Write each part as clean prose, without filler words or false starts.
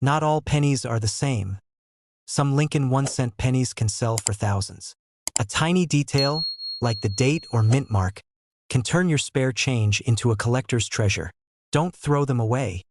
Not all pennies are the same. Some Lincoln 1-cent pennies can sell for thousands. A tiny detail, like the date or mint mark, can turn your spare change into a collector's treasure. Don't throw them away.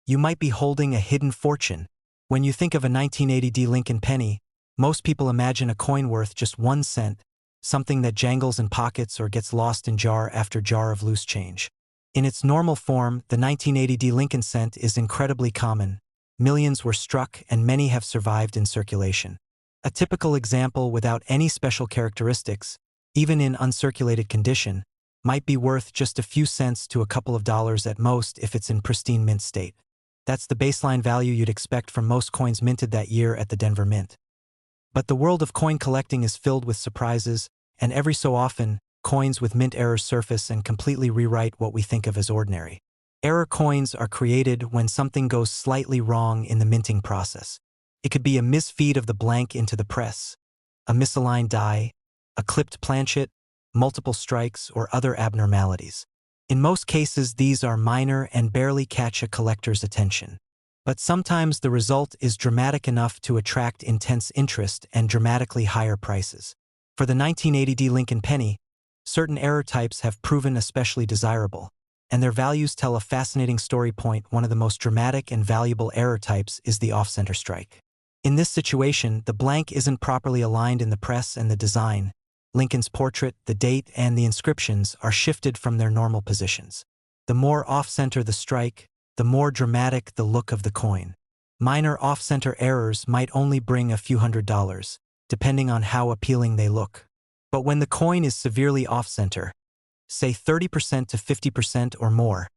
You might be holding a hidden fortune. When you think of a 1980 Lincoln penny, most people imagine a coin worth just 1 cent, something that jangles in pockets or gets lost in jar after jar of loose change. In its normal form, the 1980 Lincoln cent is incredibly common. Millions were struck and many have survived in circulation. A typical example without any special characteristics, even in uncirculated condition, might be worth just a few cents to a couple of dollars at most if it's in pristine mint state. That's the baseline value you'd expect from most coins minted that year at the Denver Mint. But the world of coin collecting is filled with surprises, and every so often, coins with mint errors surface and completely rewrite what we think of as ordinary. Error coins are created when something goes slightly wrong in the minting process. It could be a misfeed of the blank into the press, a misaligned die, a clipped planchet, multiple strikes, or other abnormalities. In most cases, these are minor and barely catch a collector's attention. But sometimes the result is dramatic enough to attract intense interest and dramatically higher prices. For the 1980 Lincoln penny, certain error types have proven especially desirable, and their values tell a fascinating story. One of the most dramatic and valuable error types is the off-center strike. In this situation, the blank isn't properly aligned in the press and the design. Lincoln's portrait, the date, and the inscriptions are shifted from their normal positions. The more off-center the strike, the more dramatic the look of the coin. Minor off-center errors might only bring a few $100s, depending on how appealing they look. But when the coin is severely off-center, say 30% to 50% or more,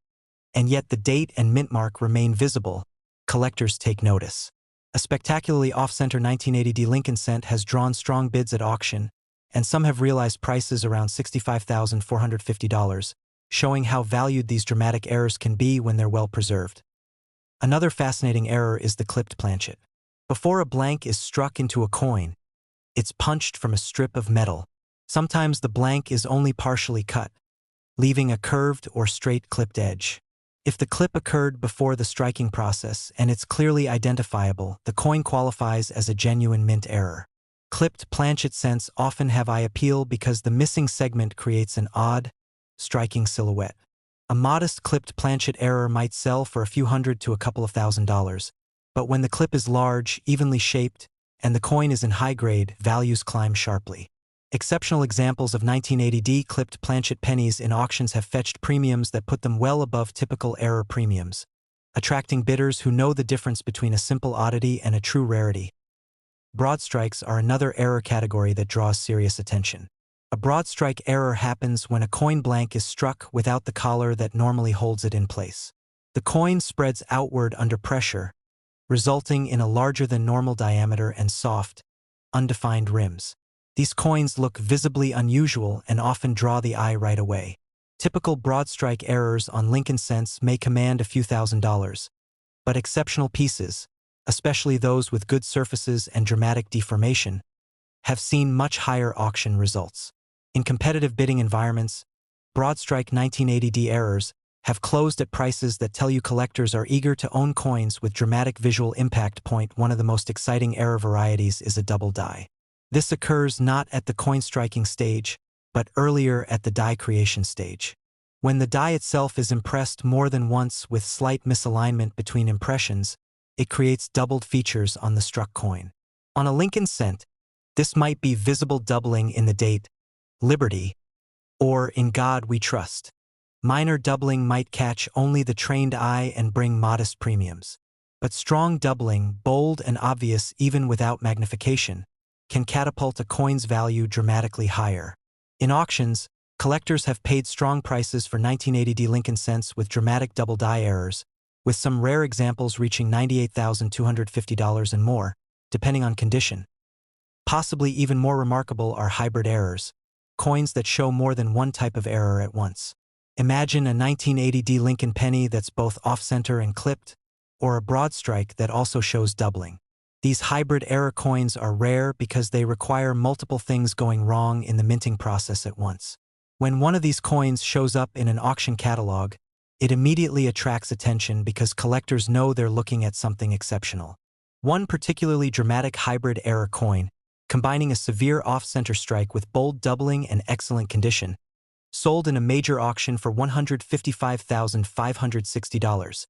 and yet the date and mint mark remain visible, collectors take notice. A spectacularly off-center 1980 Lincoln cent has drawn strong bids at auction, and some have realized prices around $65,450, showing how valued these dramatic errors can be when they're well preserved. Another fascinating error is the clipped planchet. Before a blank is struck into a coin, it's punched from a strip of metal. Sometimes the blank is only partially cut, leaving a curved or straight clipped edge. If the clip occurred before the striking process and it's clearly identifiable, the coin qualifies as a genuine mint error. Clipped planchet cents often have eye appeal because the missing segment creates an odd, striking silhouette. A modest clipped planchet error might sell for a few hundred to a couple of $1,000s, but when the clip is large, evenly shaped, and the coin is in high grade, values climb sharply. Exceptional examples of 1980 clipped planchet pennies in auctions have fetched premiums that put them well above typical error premiums, attracting bidders who know the difference between a simple oddity and a true rarity. Broad strikes are another error category that draws serious attention. A broad strike error happens when a coin blank is struck without the collar that normally holds it in place. The coin spreads outward under pressure, resulting in a larger than normal diameter and soft, undefined rims. These coins look visibly unusual and often draw the eye right away. Typical broad strike errors on Lincoln cents may command a few $1,000s, but exceptional pieces, especially those with good surfaces and dramatic deformation, have seen much higher auction results. In competitive bidding environments, broad strike 1980 errors have closed at prices that tell you collectors are eager to own coins with dramatic visual impact. One of the most exciting error varieties is a double die. This occurs not at the coin striking stage, but earlier at the die creation stage. When the die itself is impressed more than once with slight misalignment between impressions, it creates doubled features on the struck coin. On a Lincoln cent, this might be visible doubling in the date, Liberty, or In God We Trust. Minor doubling might catch only the trained eye and bring modest premiums. But strong doubling, bold and obvious even without magnification, can catapult a coin's value dramatically higher. In auctions, collectors have paid strong prices for 1980 Lincoln cents with dramatic double die errors, with some rare examples reaching $98,250 and more, depending on condition. Possibly even more remarkable are hybrid errors, coins that show more than one type of error at once. Imagine a 1980 Lincoln penny that's both off-center and clipped, or a broad strike that also shows doubling. These hybrid error coins are rare because they require multiple things going wrong in the minting process at once. When one of these coins shows up in an auction catalog, It immediately attracts attention because collectors know they're looking at something exceptional. One particularly dramatic hybrid error coin, combining a severe off-center strike with bold doubling and excellent condition, sold in a major auction for $155,560,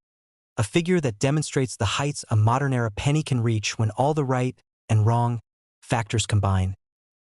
a figure that demonstrates the heights a modern-era penny can reach when all the right and wrong factors combine.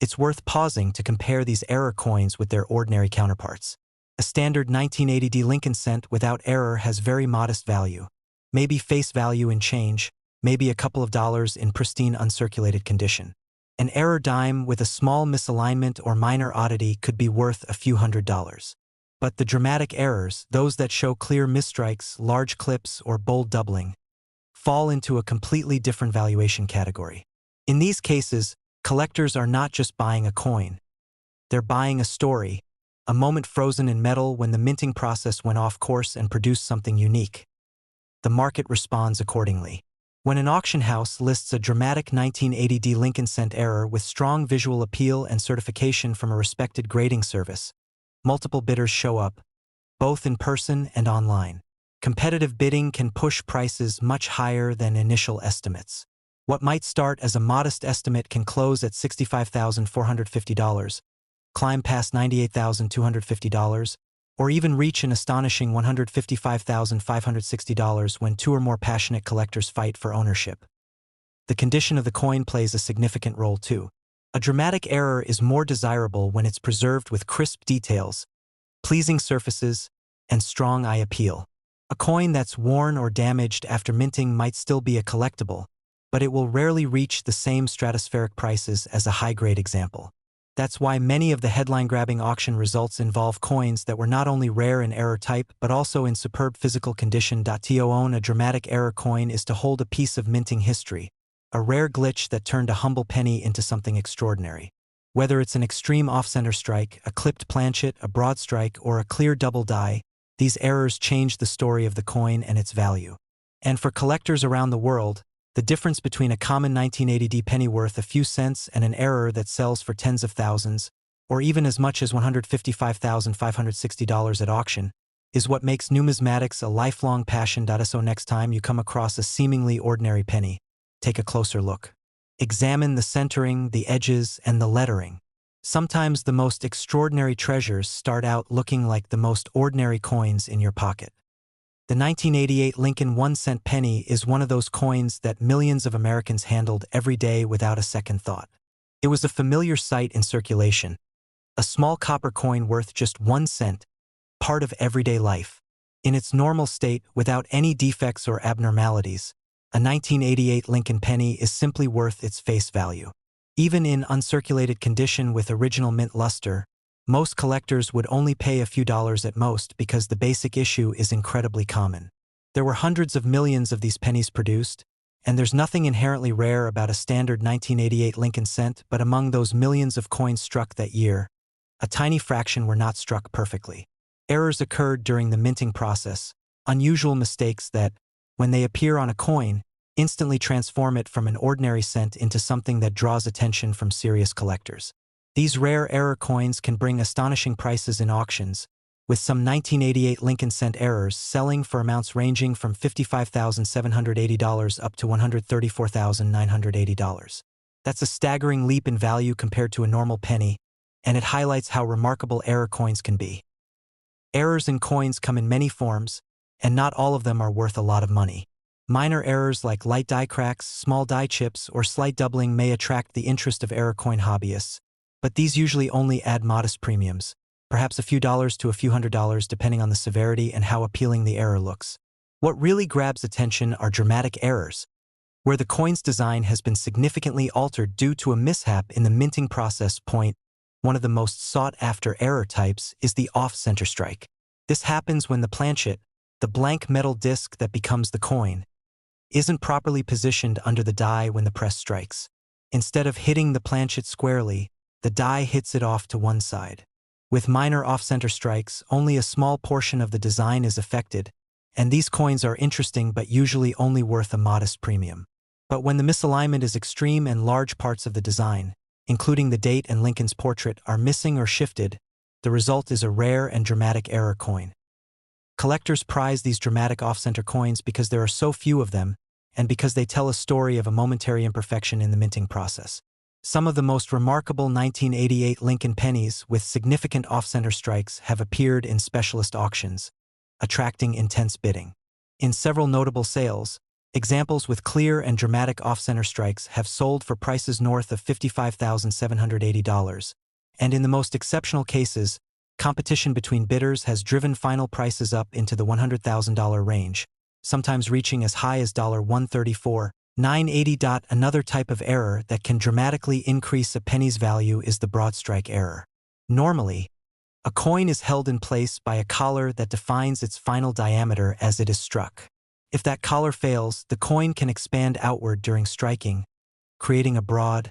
It's worth pausing to compare these error coins with their ordinary counterparts. A standard 1980D Lincoln cent without error has very modest value. Maybe face value in change, maybe a couple of dollars in pristine uncirculated condition. An error dime with a small misalignment or minor oddity could be worth a few $100s. But the dramatic errors, those that show clear misstrikes, large clips, or bold doubling, fall into a completely different valuation category. In these cases, collectors are not just buying a coin. They're buying a story, a moment frozen in metal when the minting process went off course and produced something unique. The market responds accordingly. When an auction house lists a dramatic 1980D Lincoln cent error with strong visual appeal and certification from a respected grading service, multiple bidders show up, both in person and online. Competitive bidding can push prices much higher than initial estimates. What might start as a modest estimate can close at $65,450, climb past $98,250, or even reach an astonishing $155,560 when two or more passionate collectors fight for ownership. The condition of the coin plays a significant role too. A dramatic error is more desirable when it's preserved with crisp details, pleasing surfaces, and strong eye appeal. A coin that's worn or damaged after minting might still be a collectible, but it will rarely reach the same stratospheric prices as a high-grade example. That's why many of the headline-grabbing auction results involve coins that were not only rare in error type but also in superb physical condition. To own a dramatic error coin is to hold a piece of minting history, a rare glitch that turned a humble penny into something extraordinary. Whether it's an extreme off-center strike, a clipped planchet, a broad strike, or a clear double die, these errors change the story of the coin and its value. And for collectors around the world, the difference between a common 1980D penny worth a few cents and an error that sells for tens of thousands, or even as much as $155,560 at auction, is what makes numismatics a lifelong passion. So next time you come across a seemingly ordinary penny, take a closer look. Examine the centering, the edges, and the lettering. Sometimes the most extraordinary treasures start out looking like the most ordinary coins in your pocket. The 1988 Lincoln 1-cent penny is one of those coins that millions of Americans handled every day without a second thought. It was a familiar sight in circulation, a small copper coin worth just 1 cent, part of everyday life. In its normal state, without any defects or abnormalities, a 1988 Lincoln penny is simply worth its face value. Even in uncirculated condition with original mint luster, most collectors would only pay a few dollars at most because the basic issue is incredibly common. There were hundreds of millions of these pennies produced, and there's nothing inherently rare about a standard 1988 Lincoln cent, but among those millions of coins struck that year, a tiny fraction were not struck perfectly. Errors occurred during the minting process, unusual mistakes that, when they appear on a coin, instantly transform it from an ordinary cent into something that draws attention from serious collectors. These rare error coins can bring astonishing prices in auctions, with some 1988 Lincoln cent errors selling for amounts ranging from $55,780 up to $134,980. That's a staggering leap in value compared to a normal penny, and it highlights how remarkable error coins can be. Errors in coins come in many forms, and not all of them are worth a lot of money. Minor errors like light die cracks, small die chips, or slight doubling may attract the interest of error coin hobbyists, but these usually only add modest premiums, perhaps a few dollars to a few $100s depending on the severity and how appealing the error looks. What really grabs attention are dramatic errors, where the coin's design has been significantly altered due to a mishap in the minting process. One of the most sought-after error types is the off-center strike. This happens when the planchet, the blank metal disc that becomes the coin, isn't properly positioned under the die when the press strikes. Instead of hitting the planchet squarely, the die hits it off to one side. With minor off-center strikes, only a small portion of the design is affected, and these coins are interesting but usually only worth a modest premium. But when the misalignment is extreme and large parts of the design, including the date and Lincoln's portrait, are missing or shifted, the result is a rare and dramatic error coin. Collectors prize these dramatic off-center coins because there are so few of them, and because they tell a story of a momentary imperfection in the minting process. Some of the most remarkable 1988 Lincoln pennies with significant off-center strikes have appeared in specialist auctions, attracting intense bidding. In several notable sales, examples with clear and dramatic off-center strikes have sold for prices north of $55,780, and in the most exceptional cases, competition between bidders has driven final prices up into the $100,000 range, sometimes reaching as high as $134,980. Another type of error that can dramatically increase a penny's value is the broad strike error. Normally, a coin is held in place by a collar that defines its final diameter as it is struck. If that collar fails, the coin can expand outward during striking, creating a broad,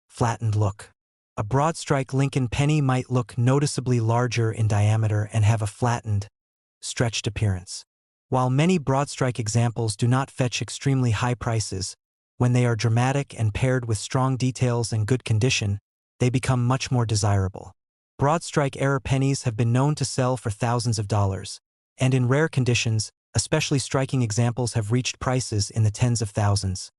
flattened look. A broad strike Lincoln penny might look noticeably larger in diameter and have a flattened, stretched appearance. While many broad strike examples do not fetch extremely high prices, when they are dramatic and paired with strong details and good condition, they become much more desirable. Broad strike error pennies have been known to sell for thousands of dollars, and in rare conditions, especially striking examples have reached prices in the tens of thousands.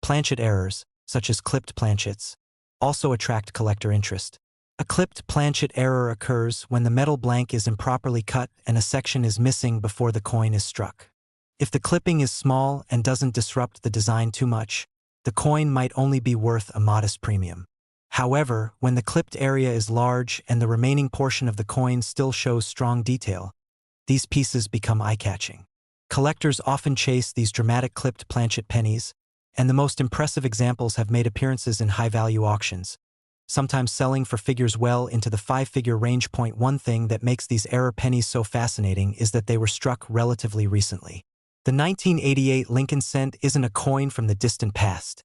Planchet errors, such as clipped planchets, also attract collector interest. A clipped planchet error occurs when the metal blank is improperly cut and a section is missing before the coin is struck. If the clipping is small and doesn't disrupt the design too much, the coin might only be worth a modest premium. However, when the clipped area is large and the remaining portion of the coin still shows strong detail, these pieces become eye-catching. Collectors often chase these dramatic clipped planchet pennies, and the most impressive examples have made appearances in high-value auctions, sometimes selling for figures well into the five-figure range. One thing that makes these error pennies so fascinating is that they were struck relatively recently. The 1988 Lincoln cent isn't a coin from the distant past.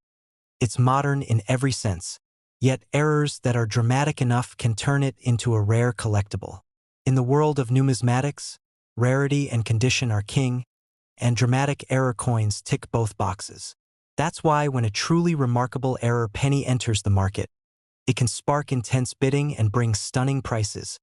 It's modern in every sense, yet errors that are dramatic enough can turn it into a rare collectible. In the world of numismatics, rarity and condition are king, and dramatic error coins tick both boxes. That's why when a truly remarkable error penny enters the market, it can spark intense bidding and bring stunning prices.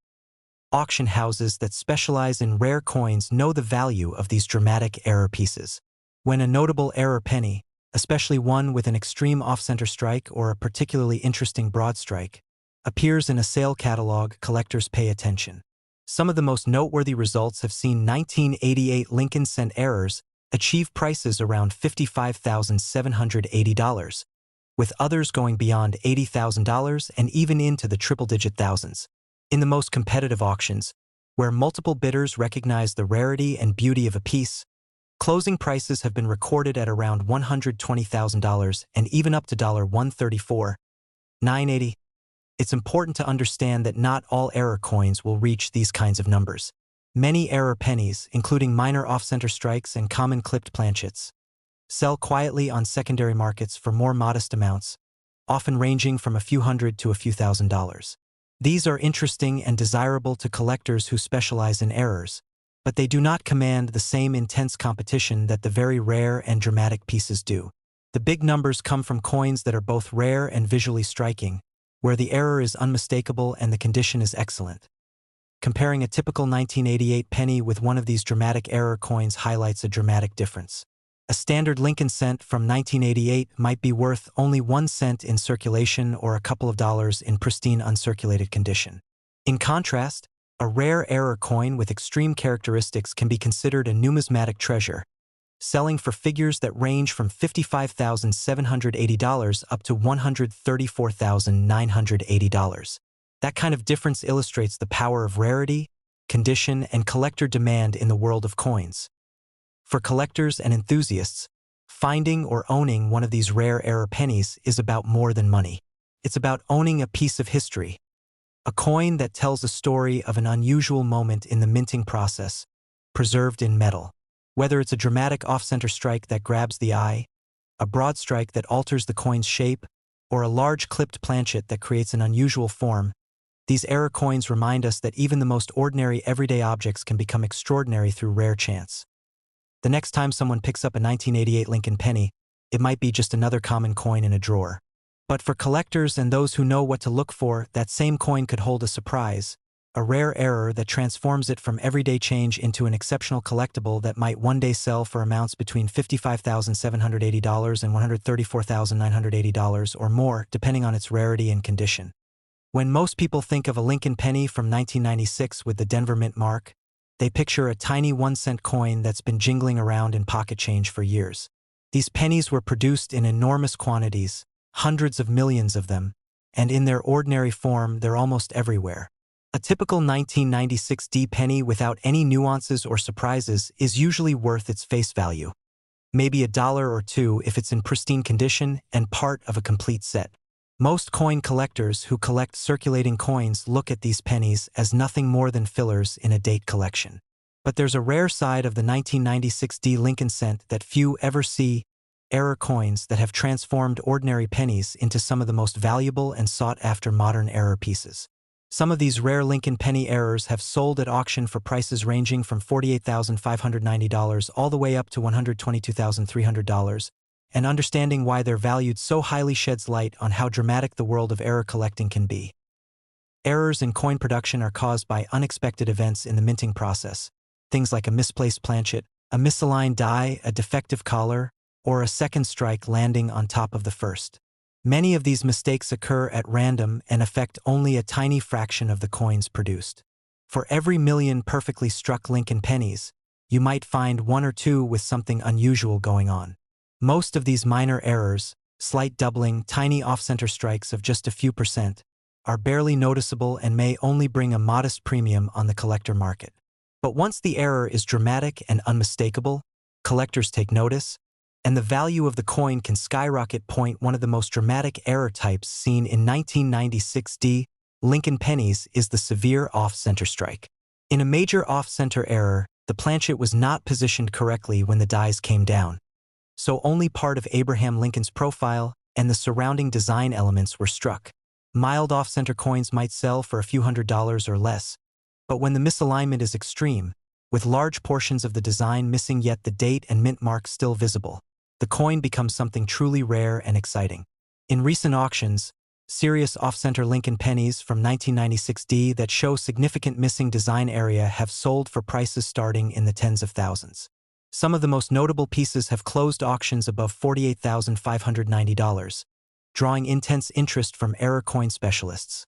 Auction houses that specialize in rare coins know the value of these dramatic error pieces. When a notable error penny, especially one with an extreme off-center strike or a particularly interesting broad strike, appears in a sale catalog, collectors pay attention. Some of the most noteworthy results have seen 1988 Lincoln cent errors achieve prices around $55,780, with others going beyond $80,000 and even into the triple-digit thousands. In the most competitive auctions, where multiple bidders recognize the rarity and beauty of a piece, closing prices have been recorded at around $120,000 and even up to $134,980. It's important to understand that not all error coins will reach these kinds of numbers. Many error pennies, including minor off-center strikes and common clipped planchets, sell quietly on secondary markets for more modest amounts, often ranging from a few hundred to a few $1,000s. These are interesting and desirable to collectors who specialize in errors, but they do not command the same intense competition that the very rare and dramatic pieces do. The big numbers come from coins that are both rare and visually striking, where the error is unmistakable and the condition is excellent. Comparing a typical 1988 penny with one of these dramatic error coins highlights a dramatic difference. A standard Lincoln cent from 1988 might be worth only 1 cent in circulation or a couple of dollars in pristine uncirculated condition. In contrast, a rare error coin with extreme characteristics can be considered a numismatic treasure, selling for figures that range from $55,780 up to $134,980. That kind of difference illustrates the power of rarity, condition, and collector demand in the world of coins. For collectors and enthusiasts, finding or owning one of these rare error pennies is about more than money. It's about owning a piece of history, a coin that tells a story of an unusual moment in the minting process, preserved in metal. Whether it's a dramatic off-center strike that grabs the eye, a broad strike that alters the coin's shape, or a large clipped planchet that creates an unusual form, these error coins remind us that even the most ordinary everyday objects can become extraordinary through rare chance. The next time someone picks up a 1988 Lincoln penny, it might be just another common coin in a drawer. But for collectors and those who know what to look for, that same coin could hold a surprise, a rare error that transforms it from everyday change into an exceptional collectible that might one day sell for amounts between $55,780 and $134,980 or more, depending on its rarity and condition. When most people think of a Lincoln penny from 1996 with the Denver Mint mark, they picture a tiny 1-cent coin that's been jingling around in pocket change for years. These pennies were produced in enormous quantities, hundreds of millions of them, and in their ordinary form, they're almost everywhere. A typical 1996 D penny without any nuances or surprises is usually worth its face value. Maybe $1 or $2 if it's in pristine condition and part of a complete set. Most coin collectors who collect circulating coins look at these pennies as nothing more than fillers in a date collection. But there's a rare side of the 1996 D Lincoln cent that few ever see: error coins that have transformed ordinary pennies into some of the most valuable and sought-after modern error pieces. Some of these rare Lincoln penny errors have sold at auction for prices ranging from $48,590 all the way up to $122,300, and understanding why they're valued so highly sheds light on how dramatic the world of error collecting can be. Errors in coin production are caused by unexpected events in the minting process, things like a misplaced planchet, a misaligned die, a defective collar, or a second strike landing on top of the first. Many of these mistakes occur at random and affect only a tiny fraction of the coins produced. For every million perfectly struck Lincoln pennies, you might find 1 or 2 with something unusual going on. Most of these minor errors, slight doubling, tiny off-center strikes of just a few percent, are barely noticeable and may only bring a modest premium on the collector market. But once the error is dramatic and unmistakable, collectors take notice, and the value of the coin can skyrocket. One of the most dramatic error types seen in 1996 D Lincoln pennies is the severe off-center strike. In a major off-center error, the planchet was not positioned correctly when the dies came down, so only part of Abraham Lincoln's profile and the surrounding design elements were struck. Mild off-center coins might sell for a few $100s or less, but when the misalignment is extreme, with large portions of the design missing yet the date and mint mark still visible, the coin becomes something truly rare and exciting. In recent auctions, serious off-center Lincoln pennies from 1996 D that show significant missing design area have sold for prices starting in the tens of thousands. Some of the most notable pieces have closed auctions above $48,590, drawing intense interest from error coin specialists.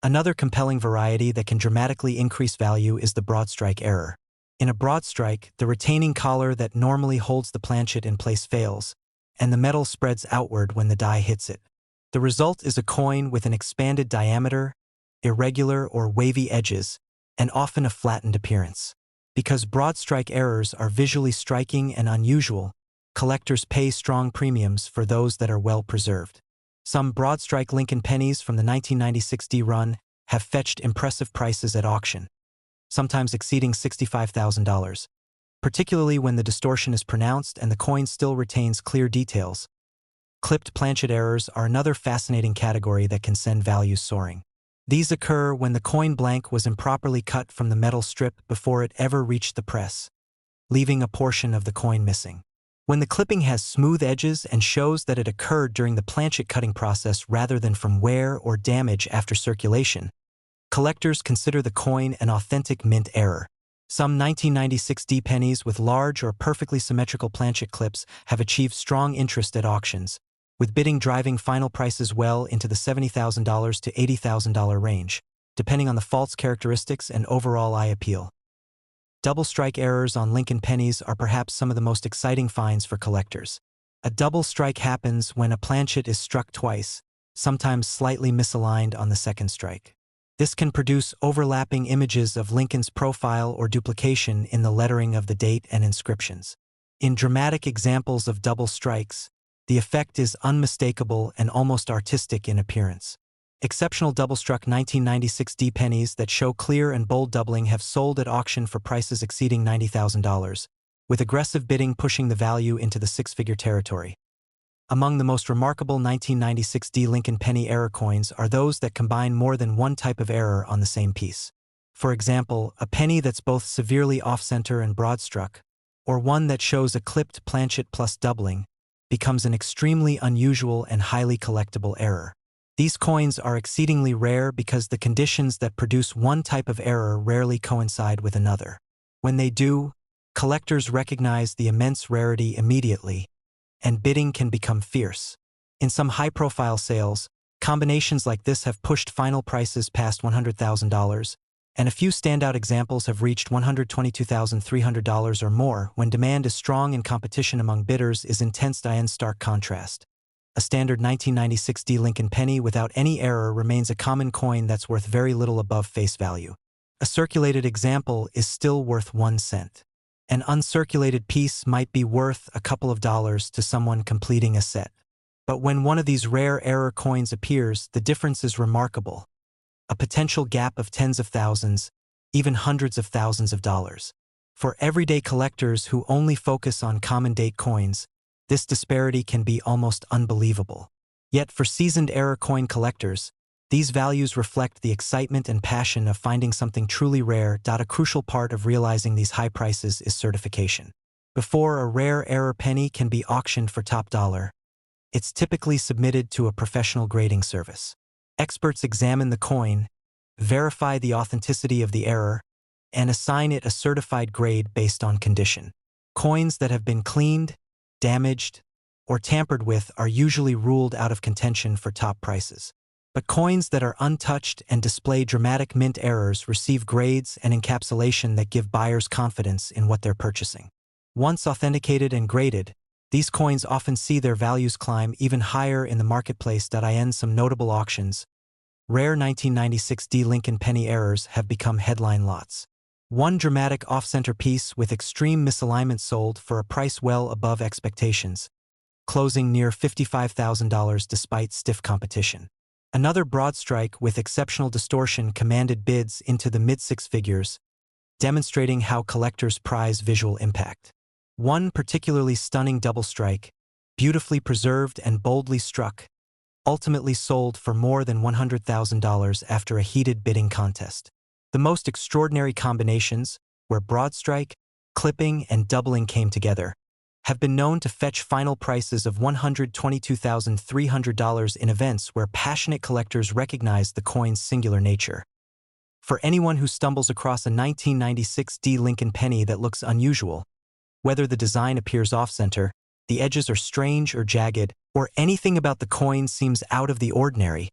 Another compelling variety that can dramatically increase value is the broad strike error. In a broad strike, the retaining collar that normally holds the planchet in place fails, and the metal spreads outward when the die hits it. The result is a coin with an expanded diameter, irregular or wavy edges, and often a flattened appearance. Because broad strike errors are visually striking and unusual, collectors pay strong premiums for those that are well preserved. Some broad strike Lincoln pennies from the 1996 D run have fetched impressive prices at auction, sometimes exceeding $65,000, particularly when the distortion is pronounced and the coin still retains clear details. Clipped planchet errors are another fascinating category that can send values soaring. These occur when the coin blank was improperly cut from the metal strip before it ever reached the press, leaving a portion of the coin missing. When the clipping has smooth edges and shows that it occurred during the planchet cutting process rather than from wear or damage after circulation, collectors consider the coin an authentic mint error. Some 1996 D pennies with large or perfectly symmetrical planchet clips have achieved strong interest at auctions, with bidding driving final prices well into the $70,000 to $80,000 range, depending on the fault's characteristics and overall eye appeal. Double strike errors on Lincoln pennies are perhaps some of the most exciting finds for collectors. A double strike happens when a planchet is struck twice, sometimes slightly misaligned on the second strike. This can produce overlapping images of Lincoln's profile or duplication in the lettering of the date and inscriptions. In dramatic examples of double strikes, the effect is unmistakable and almost artistic in appearance. Exceptional double-struck 1996 D pennies that show clear and bold doubling have sold at auction for prices exceeding $90,000, with aggressive bidding pushing the value into the six-figure territory. Among the most remarkable 1996 D Lincoln penny error coins are those that combine more than one type of error on the same piece. For example, a penny that's both severely off-center and broad-struck, or one that shows a clipped planchet plus doubling, becomes an extremely unusual and highly collectible error. These coins are exceedingly rare because the conditions that produce one type of error rarely coincide with another. When they do, collectors recognize the immense rarity immediately, and bidding can become fierce. In some high-profile sales, combinations like this have pushed final prices past $100,000, and a few standout examples have reached $122,300 or more when demand is strong and competition among bidders is intense. In stark contrast, a standard 1996 D Lincoln penny without any error remains a common coin that's worth very little above face value. A circulated example is still worth 1 cent. An uncirculated piece might be worth a couple of dollars to someone completing a set. But when one of these rare error coins appears, the difference is remarkable. A potential gap of tens of thousands, even hundreds of thousands of dollars. For everyday collectors who only focus on common date coins, this disparity can be almost unbelievable. Yet for seasoned error coin collectors, these values reflect the excitement and passion of finding something truly rare. A crucial part of realizing these high prices is certification. Before a rare error penny can be auctioned for top dollar, it's typically submitted to a professional grading service. Experts examine the coin, verify the authenticity of the error, and assign it a certified grade based on condition. Coins that have been cleaned, damaged, or tampered with are usually ruled out of contention for top prices. But coins that are untouched and display dramatic mint errors receive grades and encapsulation that give buyers confidence in what they're purchasing. Once authenticated and graded, these coins often see their values climb even higher in the marketplace. In some notable auctions, rare 1996 D Lincoln penny errors have become headline lots. One dramatic off-center piece with extreme misalignment sold for a price well above expectations, closing near $55,000 despite stiff competition. Another broad strike with exceptional distortion commanded bids into the mid-six figures, demonstrating how collectors prize visual impact. One particularly stunning double strike, beautifully preserved and boldly struck, ultimately sold for more than $100,000 after a heated bidding contest. The most extraordinary combinations, where broad strike, clipping, and doubling came together, have been known to fetch final prices of $122,300 in events where passionate collectors recognize the coin's singular nature. For anyone who stumbles across a 1996 D Lincoln penny that looks unusual, whether the design appears off-center, the edges are strange or jagged, or anything about the coin seems out of the ordinary,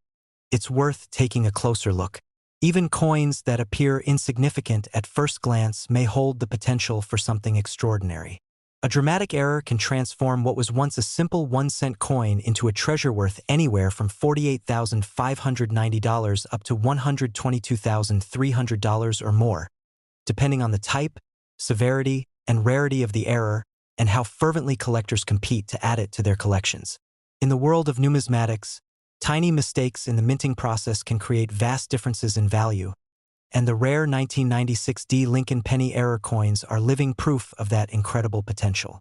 it's worth taking a closer look. Even coins that appear insignificant at first glance may hold the potential for something extraordinary. A dramatic error can transform what was once a simple 1-cent coin into a treasure worth anywhere from $48,590 up to $122,300 or more, depending on the type, severity, and rarity of the error, and how fervently collectors compete to add it to their collections. In the world of numismatics, tiny mistakes in the minting process can create vast differences in value, and the rare 1996 D Lincoln penny error coins are living proof of that incredible potential.